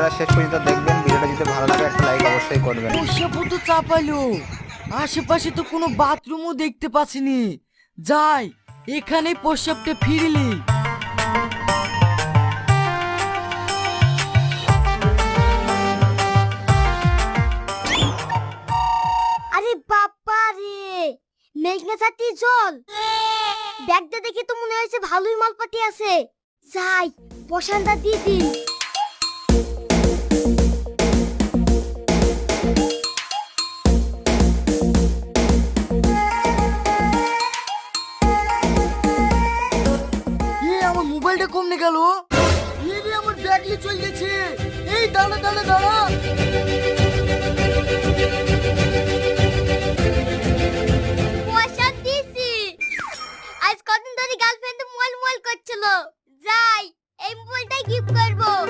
ভিডিওটা শেষ পর্যন্ত দেখবেন। ভিডিওটা যদি ভালো লাগে একটা লাইক অবশ্যই করবেন। প্রস্রাবও তো চাপাইলো, আশেপাশে তো কোনো বাথরুমও দেখতে পাচ্ছিনি। যাই, এখানেই প্রস্রাবটা ফিরিলি। আরে বাবা রে, মেঘনা ছাতি জল। ব্যাগটা দেখে তো মনে হয়েছে ভালোই মালপাতি আছে। যাই, প্রশান্তা দিদি। আমার মোবাইলটা কমনে গেল। আমার ব্যাগ নিয়ে চলে গেছে। এই দাঁড়া দাঁড়া দাঁড়া। প্রশান্তি, আজ কদিন ধরে গার্লফ্রেন্ড মোবাইল করছিল। যাই, এই মোবাইলটাই গিফট করবো।